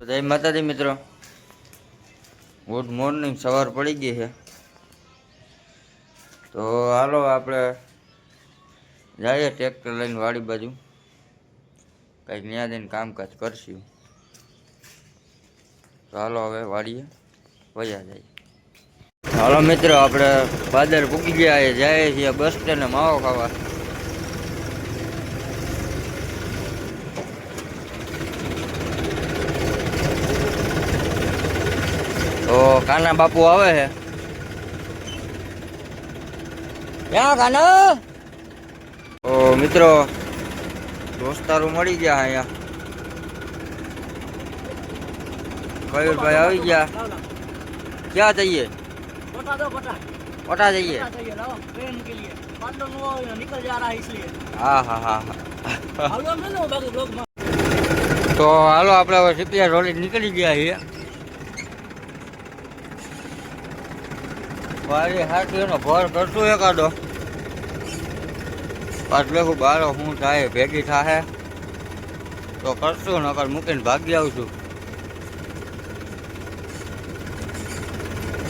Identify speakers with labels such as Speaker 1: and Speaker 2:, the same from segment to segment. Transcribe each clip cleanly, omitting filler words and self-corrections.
Speaker 1: જય માતાજી મિત્રો, ગુડ મોર્નિંગ. સવાર પડી ગઈ છે તો હાલો આપણે જઈએ ટ્રેક્ટર લઈને વાડી બાજુ, કંઈક ન્યા જઈને કામકાજ કરશું. તો હાલો હવે વાડીએ વયા જાય. હાલો મિત્રો, આપણે બાદર પૂકી ગયા જાય છીએ બસ સ્ટેન્ડે માવો ખાવા. તો કાના બાપુ આવે છે. ક્યાં કાના? તો મિત્રો દોસ્તારો મળી ગયા અહીંયા. કયુરભાઈ આવી ગયા. ક્યાં જઈએ? पटा जाइए। ट्रेन के लिए निकल जा रहा है इसलिए। हाँ हाँ हाँ तो हालो આપણે હવે સીપીઆર રોડ નીકળી ગયા છીએ. વારી હાથીનો ભર કરશું એકાદો, પાછળ બારો હું થાય ભેગી થાય તો કરશું, નકર મૂકીને ભાગી આવશું.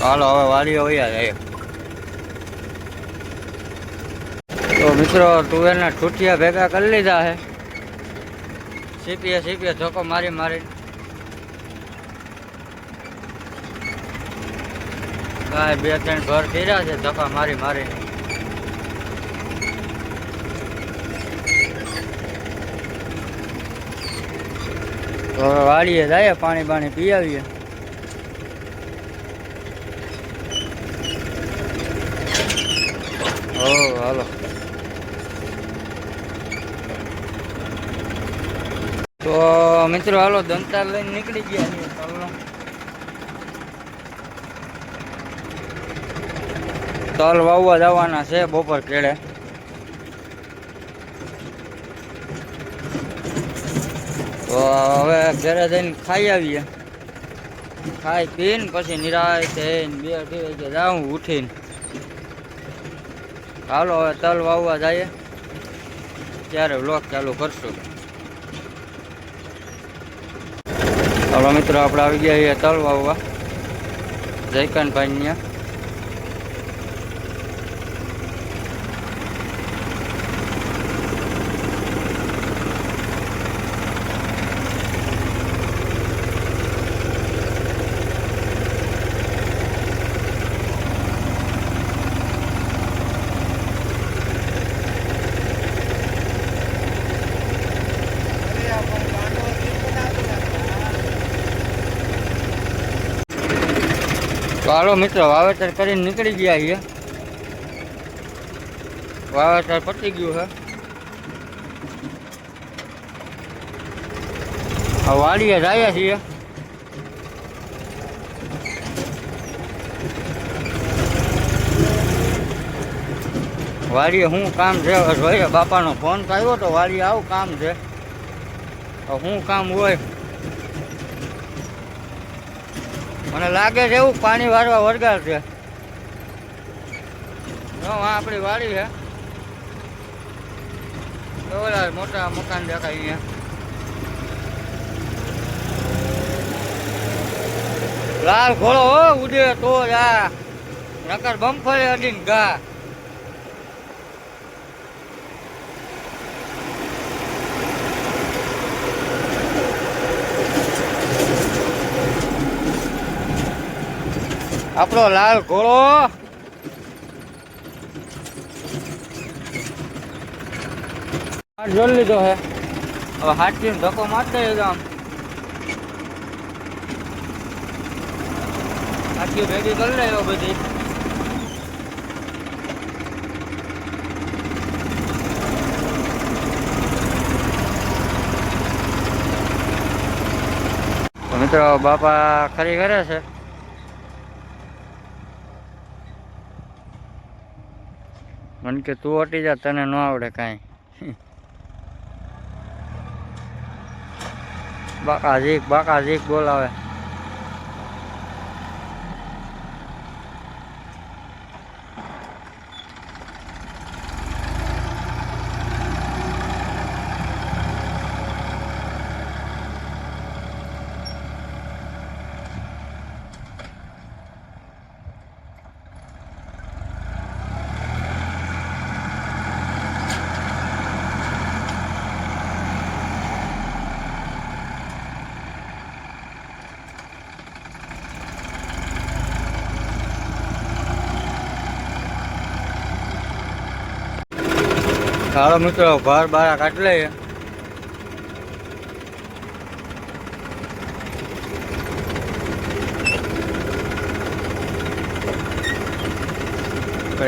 Speaker 1: હાલો હવે વાડીએ વયા જાય. તો મિત્રો તુવેરના ઠૂઠિયા ભેગા કરી લીધા છે. સીપીએ ધોકો મારી મારી કાંઈ 2-3 ઘર કર્યા છે ધોકા મારી મારી. તો હવે વાડીએ જાય, પાણી બાણી પી આવીએ. હાલો તો મિત્રો હાલો દંતાર લઈને નીકળી ગયા છીએ. તલ વાવવા જવાના છે બપોર કેળે. તો હવે ઘરે જઈને ખાઈ આવીએ. ખાઈ પીને પછી નિરાય થઈને 2 વાગે જાઉં ઉઠીને. હાલો હવે તલ વાવવા જઈએ, ત્યારે વ્લોગ ચાલુ કરશું. હાલો મિત્રો આપણે આવી ગયા છીએ તલ વાવવા જયકાનભાઈ ત્યાં. તો હાલો મિત્રો વાવેતર કરીને નીકળી ગયા છીએ. વાવેતર પતી ગયું છે. વાડીએ જઈએ છીએ. વાડીએ શું કામ છે જોઈએ? બાપાનો ફોન આવ્યો તો વાડીએ આવું કામ છે. શું કામ હોય? મને લાગે છે એવું પાણી વારવા વળગાર છે. આપણી વાડી છે. ઓલા મોટા મકાન દેખાય અહીંયા. લાલ ઘોડો હો ઉડે તો જા, નકર બમ્ફરે અડીને ગા. આપણો લાલ ઘોડો જોઈ લીધો હે. હવે હાથથી ધક્કો મારતા આમ હાથીઓ ભેગી કરી લે બધી. મિત્રો બાપા ખરી કરે છે. મને કે તું હટી જા, તને ન આવડે કાંઈ. બાકા ઝીક બોલાવે. હાલો મિત્રો ઘર બારા કાઢી લઈએ.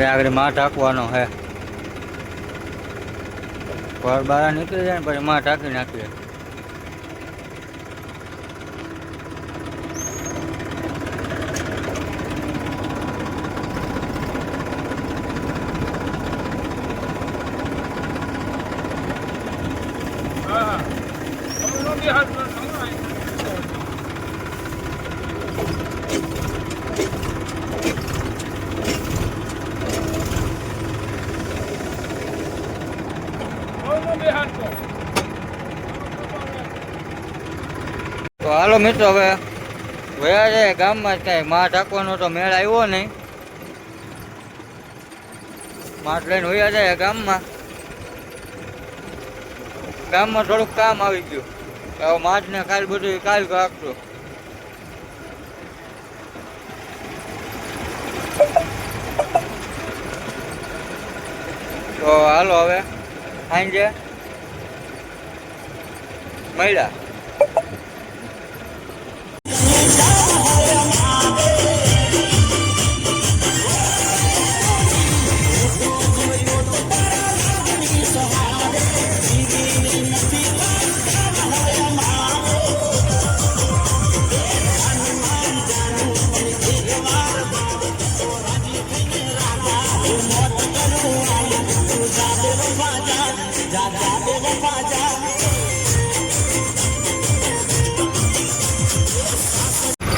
Speaker 1: આગળ માં ઢાંકવાનો હે. ઘર બારા નીકળી જાય ને પછી માં ઢાંકી નાખીએ. તો હાલો મિત્રો હવે વયા જાય ગામમાં કઈ માં ઢાંકવાનો તો મેળ આવ્યો નહીં. માટ લઈને વયા જાય ગામમાં. ગામમાં થોડુંક કામ આવી ગયું. હવે માટ ને કાલ બધું કાલ રાખશું. તો હાલો હવે સાંજે મળ્યા.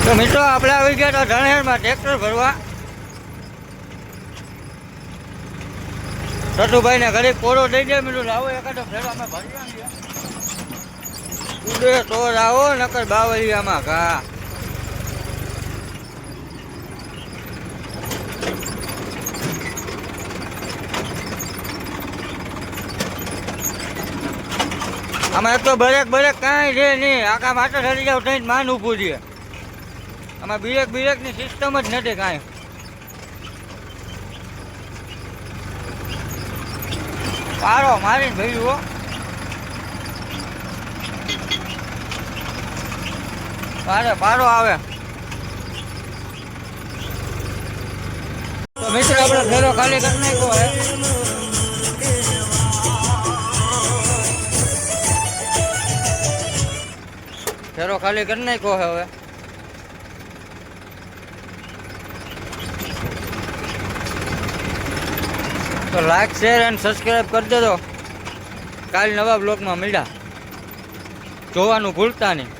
Speaker 1: તો મિત્રો આપણે આવી ગયા તો ધણેરમાં ટ્રેક્ટર ભરવા. રતુભાઈ ને ઘરે કોરો દઈ દે. મિત્રો લાવો એકાદો ફેરો અમે ભરી આવીએ. ઉડે તો આવો નકર બાવળિયામાં ઘા. આમાં એક તો બરેક કાંઈ છે નહીં. આખા માટે ઠરી જાવ થઈને માન ઊભું છે. આમાં બિરેક ની સિસ્ટમ જ નથી કાંઈ. પારો મારીને ભર્યું હો. પારો આવે તો મિત્રો આપણે ફેરો ખાલી કરી નાખ્યો હે. ફેરો ખાલી કરી નાખ્યો હે હવે. તો લાઈક શેર અને સબસ્ક્રાઈબ કરી દેજો. કાલ નવા બ્લોગમાં મળ્યા. જોવાનું ભૂલતા નહીં.